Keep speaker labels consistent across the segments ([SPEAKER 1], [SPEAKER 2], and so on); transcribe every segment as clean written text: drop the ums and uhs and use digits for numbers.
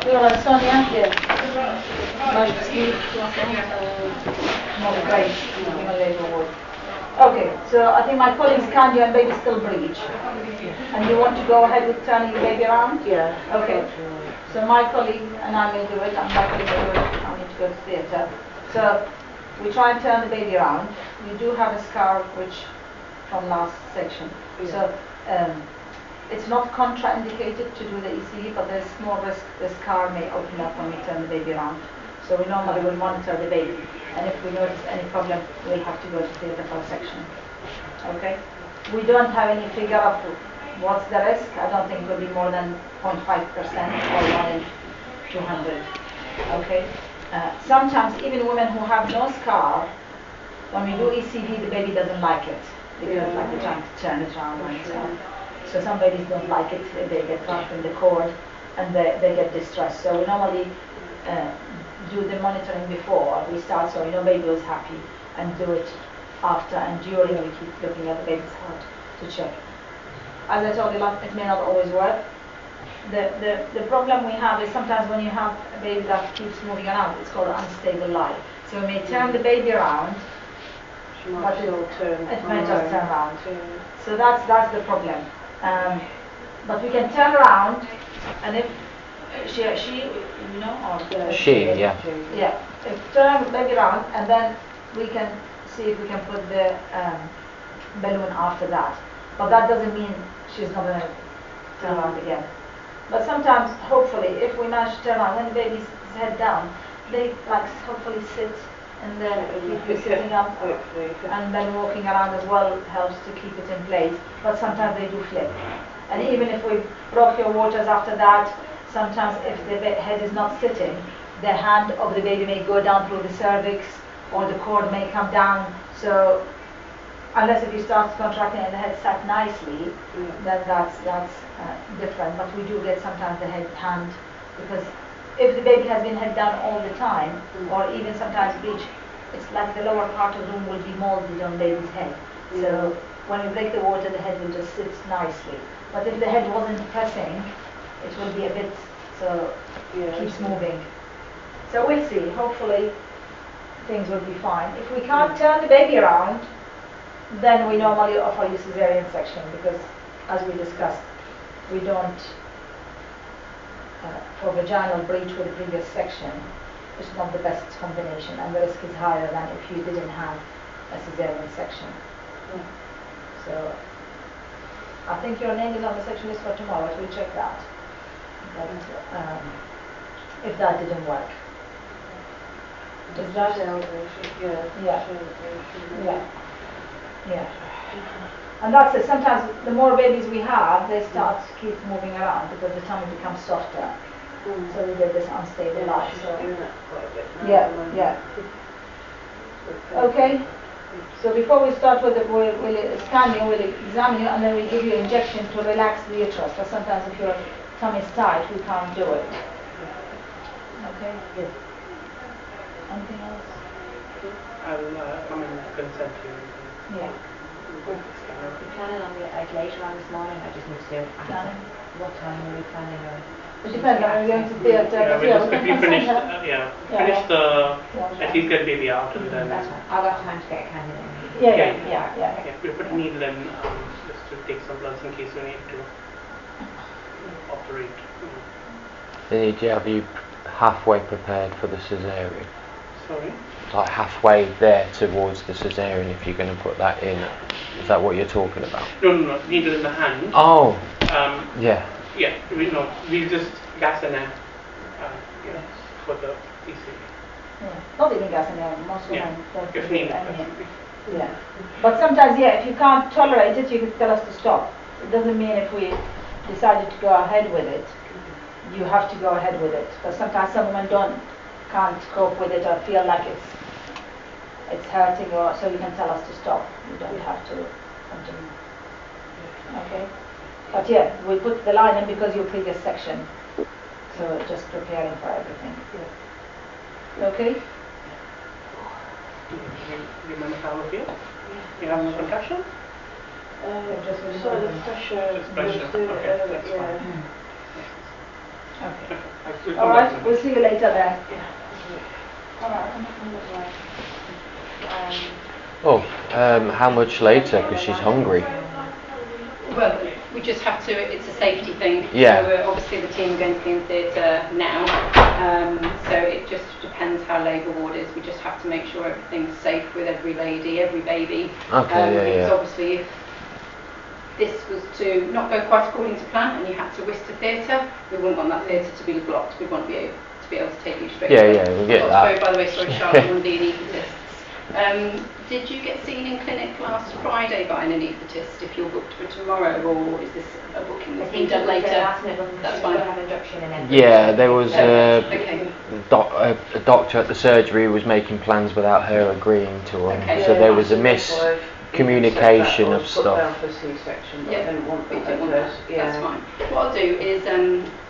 [SPEAKER 1] You're Sonia? Yeah. Nice to see you. Not great. Even later work. Okay, so I think my colleagues can you and baby still breach. And you want to go ahead with turning the baby around?
[SPEAKER 2] Yeah.
[SPEAKER 1] Okay. So my colleague and I will do it, and my colleague will do it. I need to go to theatre. So we try and turn the baby around. You do have a scar which from last section.
[SPEAKER 2] Yeah.
[SPEAKER 1] So it's not contraindicated to do the ECG, but there's more risk the scar may open up when we turn the baby around. So we normally will monitor the baby, and if we notice any problem, we'll have to go to theatre for section. Okay? We don't have any figure of what's the risk. I don't think it will be more than 0.5% or 1 in 200. Okay? Sometimes even women who have no scar, when we do ECG, the baby doesn't like it because like we're trying to turn it around and stuff. So some babies don't like it if they get trapped in the cord and they get distressed. So we normally do the monitoring before we start, so we know baby was happy, and do it after and during. We keep looking at the baby's heart to check. As I told you, it may not always work. The problem we have is sometimes when you have a baby that keeps moving around, it's called unstable lie. So we may turn the baby around, but it may just turn around. So that's the problem. But we can turn around, and if she, you know, or yeah, if turn the baby around, and then we can see if we can put the balloon after that. But that doesn't mean she's not going to turn around again. But sometimes, hopefully, if we manage to turn around, when the baby's head down, they like hopefully sit and then keep you sitting up, and then walking around as well helps to keep it in place. But sometimes they do flip. And even if we broke your waters after that, sometimes if the head is not sitting, the hand of the baby may go down through the cervix, or the cord may come down. So unless if you start contracting and the head sat nicely, then that's different. But we do get sometimes the hand, because if the baby has been head down all the time, or even sometimes breech, it's like the lower part of the room will be molded on baby's head. So when we break the water, the head will just sit nicely. But if the head wasn't pressing, it will be a bit, so keeps moving. So we'll see. Hopefully things will be fine. If we can't turn the baby around, then we normally offer you cesarean section, because as we discussed, we don't, for vaginal breach with the previous section, it's not the best combination, and the risk is higher than if you didn't have a cesarean section. So I think your name is on the section list for tomorrow, so we'll check that. But if that didn't work. Is that? Yeah. And that's it. Sometimes the more babies we have, they start to keep moving around because the tummy becomes softer. So we get this unstable lie. Yeah. Okay. So before we start with it, we'll scan you, we'll examine you, and then we give you an injection to relax the uterus. Because sometimes if your tummy is tight, we can't do it. Okay.
[SPEAKER 2] Yes.
[SPEAKER 1] Anything else?
[SPEAKER 3] I'll come and consent to you.
[SPEAKER 1] Yeah.
[SPEAKER 4] We're planning on it later on this morning. I just need to do it.
[SPEAKER 1] Planning?
[SPEAKER 4] What time are we planning on?
[SPEAKER 1] It depends. Are we going to theatre?
[SPEAKER 3] If you finish, finish the, at least get baby out and then.
[SPEAKER 4] That's fine. I've got time to get a candidate.
[SPEAKER 1] Yeah.
[SPEAKER 3] We put a needle in just to take some bloods in case we need to operate.
[SPEAKER 5] They need to have you halfway prepared for the cesarean.
[SPEAKER 3] Sorry?
[SPEAKER 5] Like halfway there towards the cesarean, if you're going to put that in. Is that what you're talking about?
[SPEAKER 3] No. Needle in the hand.
[SPEAKER 5] Oh.
[SPEAKER 3] Yeah. We just gas and air. For the ECG.
[SPEAKER 1] Yeah. Not even gas and air. Most women don't
[SPEAKER 3] If
[SPEAKER 1] do
[SPEAKER 3] needed.
[SPEAKER 1] Yeah. But sometimes, if you can't tolerate it, you can tell us to stop. It doesn't mean if we decided to go ahead with it, you have to go ahead with it. Because sometimes some women can't cope with it or feel like it's hurting, or so you can tell us to stop. You don't have to continue. Okay? But we put the line in because your previous section. So just preparing for everything. Okay?
[SPEAKER 3] Do you remember how it feels? You have no concussion?
[SPEAKER 2] Just the pressure.
[SPEAKER 3] Just pressure. Okay, that's fine.
[SPEAKER 1] Okay.
[SPEAKER 3] We'll
[SPEAKER 1] All
[SPEAKER 3] come back
[SPEAKER 1] right,
[SPEAKER 3] to
[SPEAKER 1] we'll
[SPEAKER 3] that.
[SPEAKER 1] see you later then. All right.
[SPEAKER 5] How much later? Because she's hungry.
[SPEAKER 6] Well, we just have to, it's a safety thing.
[SPEAKER 5] Yeah.
[SPEAKER 6] So obviously the team are going to be in theatre now, so it just depends how labour ward is. We just have to make sure everything's safe with every lady, every baby.
[SPEAKER 5] Okay,
[SPEAKER 6] Because obviously if this was to not go quite according to plan and you had to whisk to theatre, we wouldn't want that theatre to be blocked. We want to be able to take you straight
[SPEAKER 5] Yeah,
[SPEAKER 6] away.
[SPEAKER 5] yeah, we get
[SPEAKER 6] Oh,
[SPEAKER 5] that.
[SPEAKER 6] by the way, sorry Charlotte, one of the anaesthetists. Did you get seen in clinic last Friday by an anaesthetist if you're booked for tomorrow, or is this a booking
[SPEAKER 4] I
[SPEAKER 6] that's
[SPEAKER 4] think
[SPEAKER 6] been done later?
[SPEAKER 4] That's
[SPEAKER 6] fine.
[SPEAKER 4] Have induction and everything.
[SPEAKER 5] Yeah, there was
[SPEAKER 6] Okay.
[SPEAKER 5] a doctor at the surgery who was making plans without her agreeing to them.
[SPEAKER 6] Okay.
[SPEAKER 5] So there was a miscommunication of
[SPEAKER 2] Put
[SPEAKER 5] stuff.
[SPEAKER 2] down for C-section, but I
[SPEAKER 6] Yeah,
[SPEAKER 2] didn't want
[SPEAKER 6] we
[SPEAKER 2] that
[SPEAKER 6] don't want
[SPEAKER 2] because,
[SPEAKER 6] that. That's fine. What I'll do is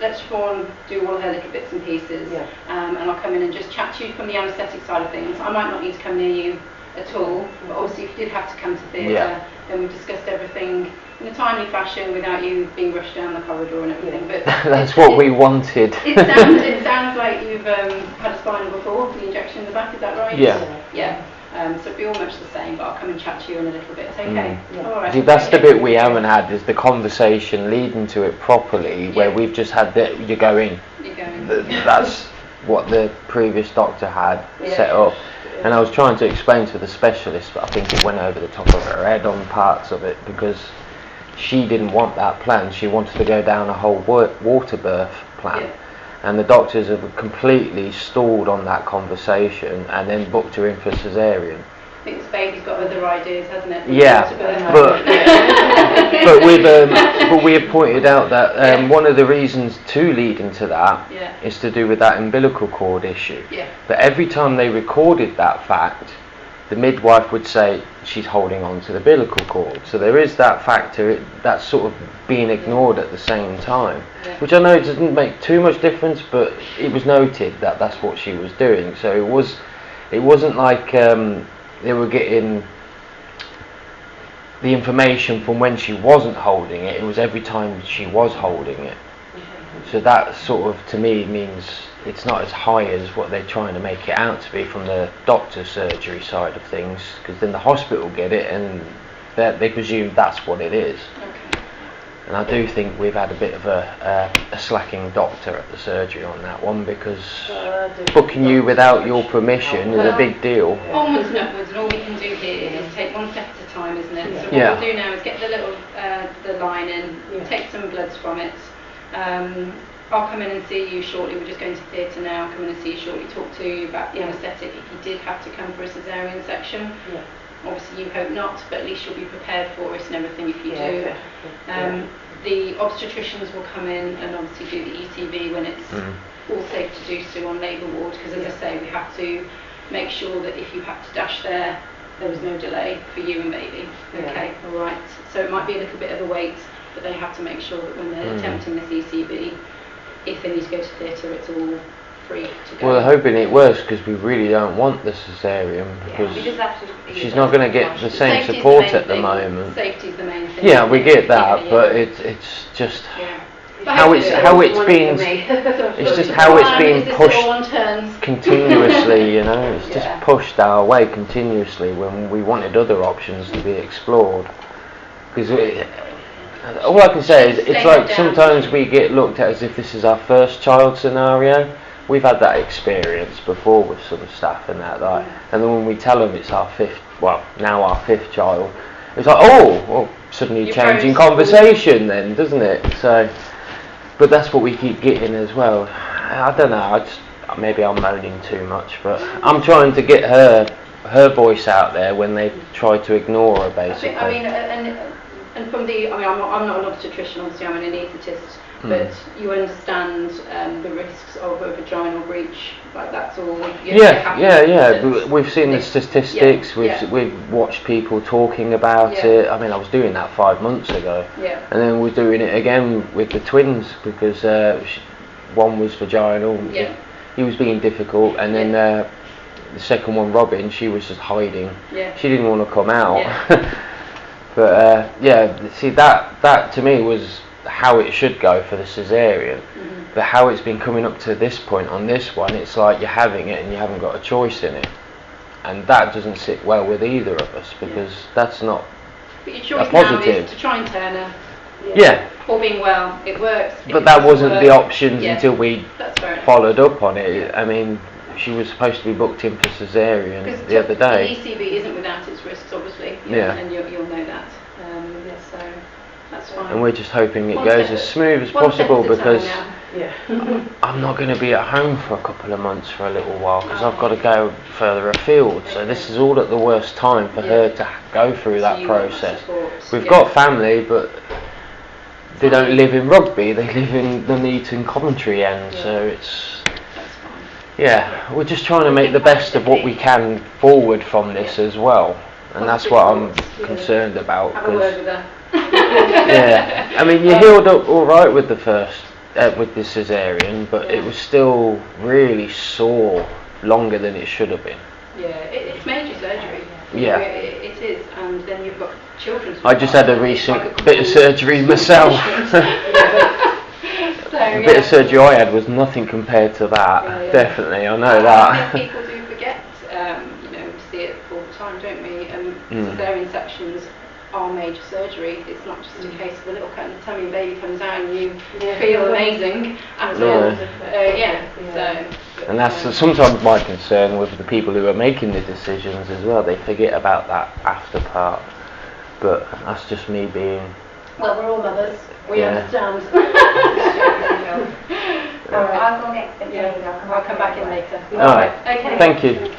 [SPEAKER 6] let Siobhan do all her little bits and pieces,
[SPEAKER 2] Yeah.
[SPEAKER 6] and I'll come in and just chat to you from the anaesthetic side of things. I might not need to come near you at all, but obviously if you did have to come to theatre,
[SPEAKER 5] Yeah.
[SPEAKER 6] then we discussed everything in a timely fashion without you being rushed down the corridor and everything. But
[SPEAKER 5] That's what we wanted.
[SPEAKER 6] it sounds like you've had a spinal before, the injection in the back, is that right?
[SPEAKER 5] Yeah.
[SPEAKER 6] Yeah. So it'll be all much the same, but I'll come and chat to you in a little bit. Okay.
[SPEAKER 2] Yeah.
[SPEAKER 6] All right.
[SPEAKER 5] See, that's the bit we haven't had, is the conversation leading to it properly, where
[SPEAKER 6] Yeah.
[SPEAKER 5] we've just had the, you're going.
[SPEAKER 6] You're going.
[SPEAKER 5] That's what the previous doctor had
[SPEAKER 6] Yeah.
[SPEAKER 5] set up. And I was trying to explain to the specialist, but I think it went over the top of her head on parts of it, because she didn't want that plan. She wanted to go down a whole water birth plan.
[SPEAKER 6] Yeah.
[SPEAKER 5] And the doctors have completely stalled on that conversation and then booked her in for cesarean.
[SPEAKER 6] I think this baby's got other ideas, hasn't it?
[SPEAKER 5] Yeah, but we have pointed out that
[SPEAKER 6] Yeah.
[SPEAKER 5] one of the reasons to lead into that
[SPEAKER 6] Yeah.
[SPEAKER 5] is to do with that umbilical cord issue.
[SPEAKER 6] Yeah.
[SPEAKER 5] But every time they recorded that fact, the midwife would say she's holding on to the umbilical cord. So there is that factor that's sort of being ignored at the same time,
[SPEAKER 6] Yeah.
[SPEAKER 5] which I know it doesn't make too much difference, but it was noted that that's what she was doing. So it wasn't like they were getting the information from when she wasn't holding it. It was every time she was holding it. So that sort of, to me, means it's not as high as what they're trying to make it out to be from the doctor's surgery side of things, because then the hospital get it and they presume that's what it is.
[SPEAKER 6] Okay.
[SPEAKER 5] And I do think we've had a bit of a slacking doctor at the surgery on that one, because booking you without your permission is a big deal.
[SPEAKER 6] Onwards and upwards, and all we can do here is take one step at a time, isn't it? So what
[SPEAKER 5] Yeah.
[SPEAKER 6] we'll do now is get the little the line in, take some bloods from it. I'll come in and see you shortly. We're just going to theatre now. Come in and see you shortly. Talk to you about the anaesthetic if you did have to come for a caesarean section.
[SPEAKER 2] Yeah.
[SPEAKER 6] Obviously you hope not, but at least you'll be prepared for it and everything if you do.
[SPEAKER 2] Yeah.
[SPEAKER 6] The obstetricians will come in and obviously do the ECV when it's all safe to do so on labour ward, because as I say, we have to make sure that if you have to dash there was no delay for you and baby. Okay, all right. So it might be a little bit of a wait, but they have to make sure that when they're attempting this ECV, if they need to go to theatre, it's all free to go.
[SPEAKER 5] Well, they're hoping it works, because we really don't want the cesarean, because
[SPEAKER 4] we just have to
[SPEAKER 5] she's not going to get the same
[SPEAKER 6] Safety's
[SPEAKER 5] support
[SPEAKER 6] main
[SPEAKER 5] at the
[SPEAKER 6] thing.
[SPEAKER 5] moment.
[SPEAKER 6] Safety's the main thing.
[SPEAKER 5] Yeah, we get that,
[SPEAKER 6] Yeah.
[SPEAKER 5] but it's just
[SPEAKER 6] Yeah.
[SPEAKER 5] how it's been. It's just how it's been
[SPEAKER 6] Is this
[SPEAKER 5] pushed
[SPEAKER 6] all on turns?
[SPEAKER 5] continuously, you know. It's just
[SPEAKER 6] Yeah.
[SPEAKER 5] pushed our way continuously when we wanted other options to be explored. Because all I can say is, it's
[SPEAKER 6] Stay
[SPEAKER 5] like
[SPEAKER 6] down.
[SPEAKER 5] sometimes we get looked at as if this is our first child scenario. We've had that experience before with some staff and that, like, and then when we tell them it's our now our fifth child, it's like, oh, well, suddenly
[SPEAKER 6] You're
[SPEAKER 5] changing
[SPEAKER 6] very
[SPEAKER 5] conversation then, doesn't it? So, but that's what we keep getting as well. I don't know, maybe I'm moaning too much, but I'm trying to get her voice out there when they try to ignore her, basically.
[SPEAKER 6] I mean, and from I'm not an obstetrician, obviously I'm an anaesthetist, but you understand the risks of a vaginal breach, like that's all.
[SPEAKER 5] Yeah. We've seen the statistics. We've watched people talking about it. I mean, I was doing that 5 months ago, and then we're doing it again with the twins, because one was vaginal.
[SPEAKER 6] Yeah.
[SPEAKER 5] He was being difficult, and then the second one, Robin, she was just hiding.
[SPEAKER 6] Yeah.
[SPEAKER 5] She didn't want to come out.
[SPEAKER 6] Yeah.
[SPEAKER 5] But see, that to me was how it should go for the cesarean. But how it's been coming up to this point on this one, it's like you're having it and you haven't got a choice in it. And that doesn't sit well with either of us, because that's not
[SPEAKER 6] But your
[SPEAKER 5] a
[SPEAKER 6] choice now
[SPEAKER 5] positive.
[SPEAKER 6] is to try and turn her.
[SPEAKER 5] Yeah,
[SPEAKER 6] All being well, it works. If
[SPEAKER 5] but
[SPEAKER 6] it
[SPEAKER 5] that
[SPEAKER 6] doesn't
[SPEAKER 5] wasn't
[SPEAKER 6] work,
[SPEAKER 5] the options
[SPEAKER 6] yeah,
[SPEAKER 5] until we
[SPEAKER 6] that's fair enough.
[SPEAKER 5] followed up on it. I mean, she was supposed to be booked in for cesarean
[SPEAKER 6] Because
[SPEAKER 5] the other day.
[SPEAKER 6] The ECV isn't without its risks, obviously.
[SPEAKER 5] Yeah.
[SPEAKER 6] And you'll know that. So that's fine.
[SPEAKER 5] And we're just hoping it
[SPEAKER 6] One
[SPEAKER 5] goes
[SPEAKER 6] step
[SPEAKER 5] as smooth as
[SPEAKER 6] one step
[SPEAKER 5] possible,
[SPEAKER 6] at a time
[SPEAKER 5] because
[SPEAKER 6] now.
[SPEAKER 2] Yeah.
[SPEAKER 5] I'm not going to be at home for a couple of months for a little while, because I've got to go further afield. So this is all at the worst time for her to go through
[SPEAKER 6] So
[SPEAKER 5] that
[SPEAKER 6] you want
[SPEAKER 5] process.
[SPEAKER 6] support,
[SPEAKER 5] We've
[SPEAKER 6] yeah.
[SPEAKER 5] got family, but they don't live in Rugby, they live in the Nuneaton Coventry end, so it's,
[SPEAKER 6] That's fine.
[SPEAKER 5] yeah, we're just trying to make the best of what we can forward from this as well, and that's what I'm concerned about.
[SPEAKER 6] Have a word with her.
[SPEAKER 5] Yeah, I mean, you healed up all right with the first, with the cesarean, but it was still really sore longer than it should have been.
[SPEAKER 6] Yeah, it's major surgery.
[SPEAKER 5] Yeah.
[SPEAKER 6] It is, and then you've got children.
[SPEAKER 5] I just had a recent bit of surgery myself.
[SPEAKER 6] So,
[SPEAKER 5] The bit of surgery I had was nothing compared to that.
[SPEAKER 6] Yeah.
[SPEAKER 5] Definitely, I know
[SPEAKER 6] I
[SPEAKER 5] that.
[SPEAKER 6] think people do forget, we see it all the time, don't we?
[SPEAKER 5] Mm.
[SPEAKER 6] Cesarean sections are major surgery. It's not just a case of a little kind of tummy baby comes out and you feel amazing after
[SPEAKER 5] No.
[SPEAKER 6] So,
[SPEAKER 5] And that's sometimes my concern with the people who are making the decisions as well. They forget about that after part. But that's just me being.
[SPEAKER 6] well, we're all mothers. We
[SPEAKER 5] Yeah.
[SPEAKER 6] understand.
[SPEAKER 4] I'll go next.
[SPEAKER 6] Yeah, I'll come back in later.
[SPEAKER 5] Alright,
[SPEAKER 6] Okay.
[SPEAKER 5] thank you.